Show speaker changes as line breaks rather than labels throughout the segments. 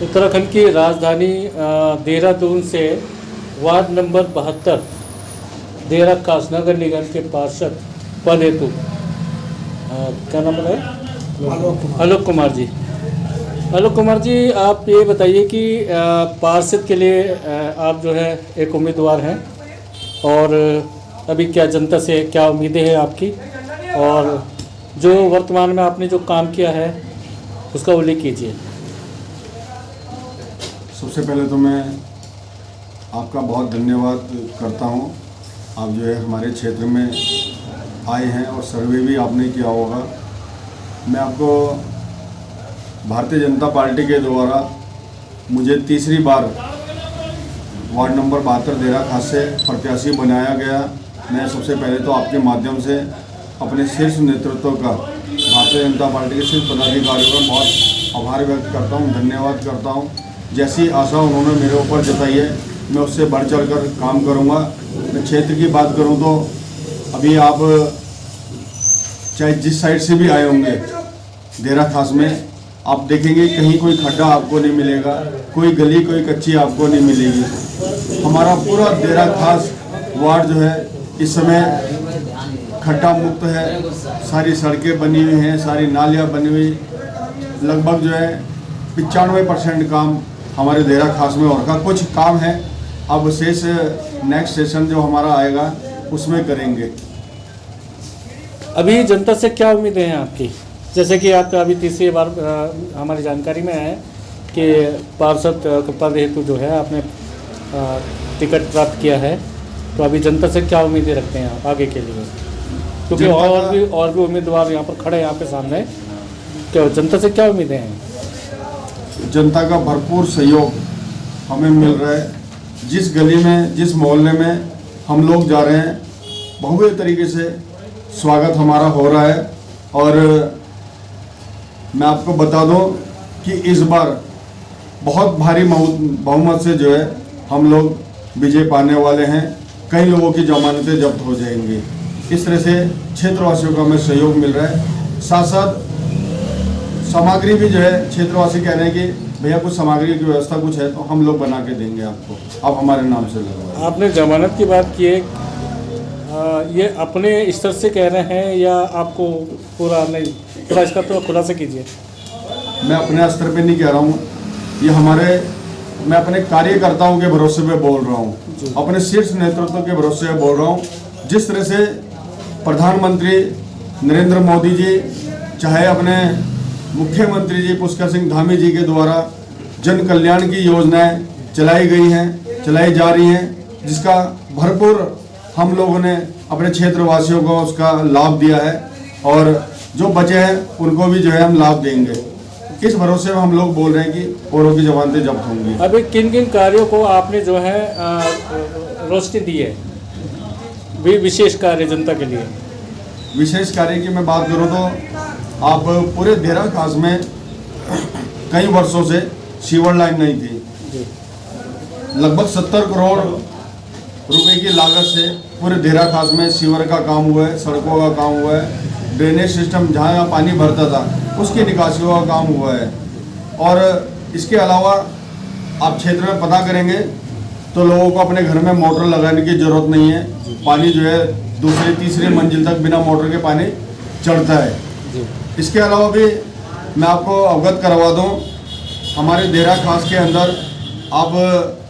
उत्तराखंड की राजधानी देहरादून से वार्ड नंबर 72 देहरा खास नगर निगम के पार्षद पद हेतु क्या नाम है? आलोक कुमार जी। आलोक कुमार जी, आप ये बताइए कि पार्षद के लिए आप जो है एक उम्मीदवार हैं और अभी क्या जनता से क्या उम्मीदें हैं आपकी, और जो वर्तमान में आपने जो काम किया है उसका उल्लेख कीजिए।
सबसे पहले तो मैं आपका बहुत धन्यवाद करता हूं। आप जो है हमारे क्षेत्र में आए हैं और सर्वे भी आपने किया होगा। मैं आपको भारतीय जनता पार्टी के द्वारा मुझे तीसरी बार वार्ड नंबर 72 देहरा खास से प्रत्याशी बनाया गया। मैं सबसे पहले तो आपके माध्यम से अपने शीर्ष नेतृत्व का, भारतीय जनता पार्टी के शीर्ष पदाधिकारियों का बहुत आभार व्यक्त करता हूं, धन्यवाद करता हूं। जैसी आशा उन्होंने मेरे ऊपर जताई है, मैं उससे बढ़ चढ़ कर काम करूँगा। मैं क्षेत्र की बात करूँ तो अभी आप चाहे जिस साइड से भी आए होंगे देहरा खास में, आप देखेंगे कहीं कोई खड्डा आपको नहीं मिलेगा, कोई गली कोई कच्ची आपको नहीं मिलेगी। हमारा पूरा देहरा खास वार्ड जो है इस समय खड्डा मुक्त है। सारी सड़कें बनी हुई हैं, सारी नालियाँ बनी हुई, लगभग जो है 95% काम हमारे देहरा खास में और का कुछ काम है। अब शेष नेक्स्ट सेशन जो हमारा आएगा उसमें करेंगे।
अभी जनता से क्या उम्मीदें हैं आपकी? जैसे कि आपका अभी तीसरी बार हमारी जानकारी में है कि पार्षद पद हेतु जो है आपने टिकट प्राप्त किया है, तो अभी जनता से क्या उम्मीदें रखते हैं आप आगे के लिए? क्योंकि और भी उम्मीदवार यहाँ पर खड़े हैं आपके सामने, क्या जनता से क्या उम्मीदें हैं?
जनता का भरपूर सहयोग हमें मिल रहा है। जिस गली में, जिस मोहल्ले में हम लोग जा रहे हैं, भव्य तरीके से स्वागत हमारा हो रहा है। और मैं आपको बता दूं कि इस बार बहुत भारी बहुमत से जो है हम लोग विजय पाने वाले हैं। कई लोगों की जमानतें जब्त हो जाएंगी। इस तरह से क्षेत्रवासियों का हमें सहयोग मिल रहा है। साथ साथ सामग्री भी जो है क्षेत्रवासी कह रहे हैं कि भैया कुछ सामग्री की व्यवस्था कुछ है तो हम लोग बना के देंगे आपको, आप हमारे नाम से लगवाएं।
आपने जमानत की बात की है, ये अपने स्तर से कह रहे हैं या आपको पूरा नहीं, थोड़ा इसका तो खुलासा कीजिए।
मैं अपने स्तर पे नहीं कह रहा हूँ, ये मैं अपने कार्यकर्ताओं के भरोसे पे बोल रहा हूँ, अपने शीर्ष नेतृत्व के भरोसे पे बोल रहा हूँ। जिस तरह से प्रधानमंत्री नरेंद्र मोदी जी, चाहे अपने मुख्यमंत्री जी पुष्कर सिंह धामी जी के द्वारा जन कल्याण की योजनाएं चलाई गई हैं, चलाई जा रही हैं, जिसका भरपूर हम लोगों ने अपने क्षेत्रवासियों को उसका लाभ दिया है, और जो बचे हैं उनको भी जो है हम लाभ देंगे। इस भरोसे में हम लोग बोल रहे हैं कि औरों की जमानतें जब्त होंगी।
अभी किन किन कार्यों को आपने जो है रोशनी दी है, विशेष कार्य जनता के लिए?
विशेष कार्य की मैं बात करूं तो आप पूरे देहरा खास में कई वर्षों से सीवर लाइन नहीं थी। लगभग 70 करोड़ रुपए की लागत से पूरे देहरा खास में सीवर का काम हुआ है, सड़कों का काम हुआ है, ड्रेनेज सिस्टम जहाँ पानी भरता था उसकी निकासियों का काम हुआ है। और इसके अलावा आप क्षेत्र में पता करेंगे तो लोगों को अपने घर में मोटर लगाने की ज़रूरत नहीं है। पानी जो है दूसरे तीसरे मंजिल तक बिना मोटर के पानी चढ़ता है। इसके अलावा भी मैं आपको अवगत करवा दूं, हमारे देहरा खास के अंदर आप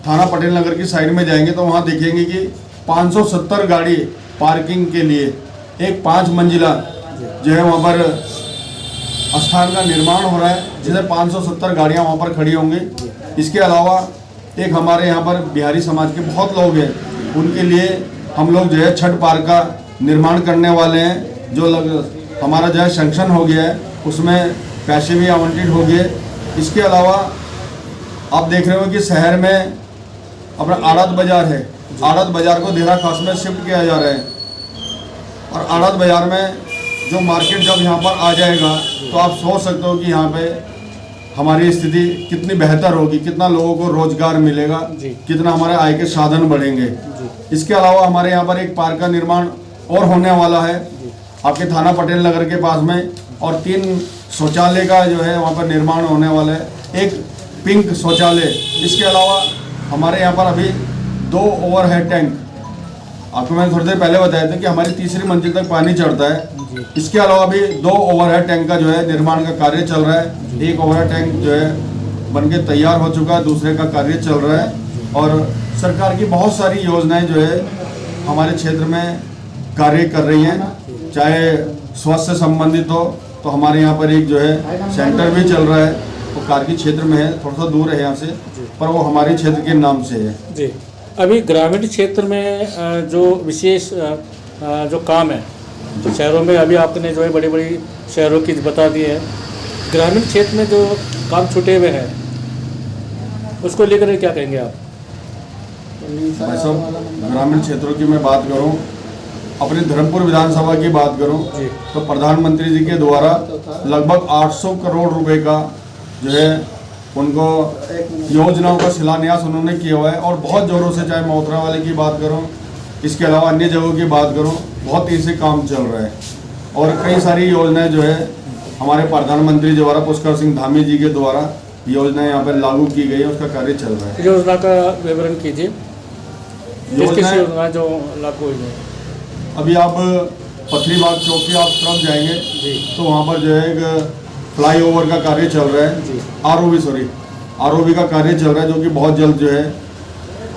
थाना पटेल नगर की साइड में जाएंगे तो वहाँ देखेंगे कि 570 गाड़ी पार्किंग के लिए एक 5 मंजिला जो है वहाँ पर स्थान का निर्माण हो रहा है, जिससे 570 गाड़ियाँ वहाँ पर खड़ी होंगी। इसके अलावा एक हमारे यहाँ पर बिहारी समाज के बहुत लोग हैं, उनके लिए हम लोग जो है छठ पार्क का निर्माण करने वाले हैं, जो हमारा जो है सैंक्शन हो गया है, उसमें पैसे भी आवंटित हो गए। इसके अलावा आप देख रहे हो कि शहर में अपना आड़त बाज़ार है, आड़त बाज़ार को देहरा खास में शिफ्ट किया जा रहा है। और आड़त बाज़ार में जो मार्केट जब यहाँ पर आ जाएगा तो आप सोच सकते हो कि यहाँ पे हमारी स्थिति कितनी बेहतर होगी, कितना लोगों को रोजगार मिलेगा, कितना हमारे आय के साधन बढ़ेंगे। इसके अलावा हमारे यहाँ पर एक पार्क का निर्माण और होने वाला है आपके थाना पटेल नगर के पास में, और 3 शौचालय का जो है वहाँ पर निर्माण होने वाला है। एक पिंक शौचालय। इसके अलावा हमारे यहाँ पर अभी 2 ओवरहेड टैंक, आपको मैंने थोड़ी देर पहले बताया था कि हमारी तीसरी मंजिल तक पानी चढ़ता है। इसके अलावा भी 2 ओवरहेड टैंक का जो है निर्माण का कार्य चल रहा है। एक ओवरहेड टैंक जो है बनके तैयार हो चुका है, दूसरे का कार्य चल रहा है। और सरकार की बहुत सारी योजनाएं जो है हमारे क्षेत्र में कार्य कर रही हैं, चाहे स्वास्थ्य से संबंधित हो तो हमारे यहाँ पर एक जो है सेंटर भी चल रहा है, वो कारगिल क्षेत्र में है, थोड़ा सा दूर है यहाँ से, पर वो हमारे क्षेत्र के नाम से है।
जी, अभी ग्रामीण क्षेत्र में जो विशेष जो काम है, तो शहरों में अभी आपने जो है बड़ी बड़ी शहरों की बता दी है, ग्रामीण क्षेत्र में जो काम छूटे हुए हैं उसको लेकर क्या कहेंगे आप?
भाई साहब, ग्रामीण क्षेत्रों की मैं बात करूं, अपने धर्मपुर विधानसभा की बात करूं तो प्रधानमंत्री जी के द्वारा लगभग 800 करोड़ रुपए का जो है उनको योजनाओं का शिलान्यास उन्होंने किया हुआ है। और बहुत ज़ोरों से, चाहे मोहतरा वाले की बात करूं, इसके अलावा अन्य जगहों की बात करूं, बहुत तेज़ी से काम चल रहा है। और कई सारी योजनाएं जो है हमारे प्रधानमंत्री द्वारा, पुष्कर सिंह धामी जी के द्वारा योजनाएं यहाँ पर लागू की गई है, उसका कार्य चल रहा है।
योजना का विवरण कीजिए, योजना जो लागू हुई है।
अभी आप पथरीबाग चौक के आप तरफ जाएंगे तो वहाँ पर जो है एक फ्लाईओवर का कार्य चल रहा है, आरओबी का कार्य चल रहा है, जो कि बहुत जल्द जो है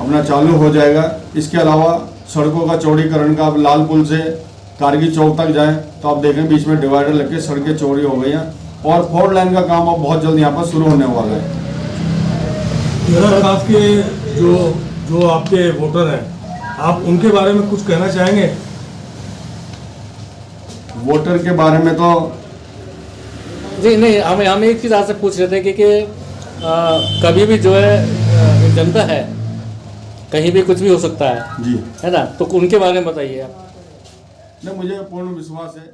अपना चालू हो जाएगा। इसके अलावा सड़कों का चौड़ीकरण का, आप लाल पुल से कारगिल चौक तक जाएं तो आप देखें बीच में डिवाइडर लग के सड़कें चौड़ी हो गई हैं, और 4 लाइन का काम अब बहुत जल्द यहाँ पर शुरू होने वाला है।
आपके जो आपके वोटर हैं, आप उनके बारे में कुछ कहना चाहेंगे?
वोटर के बारे में तो
जी नहीं, हम एक चीज़ आपसे पूछ रहे थे कि कभी भी जो है जनता है, कहीं भी कुछ भी हो सकता है
जी,
है ना, तो उनके बारे में बताइए आप।
नहीं, मुझे पूर्ण विश्वास है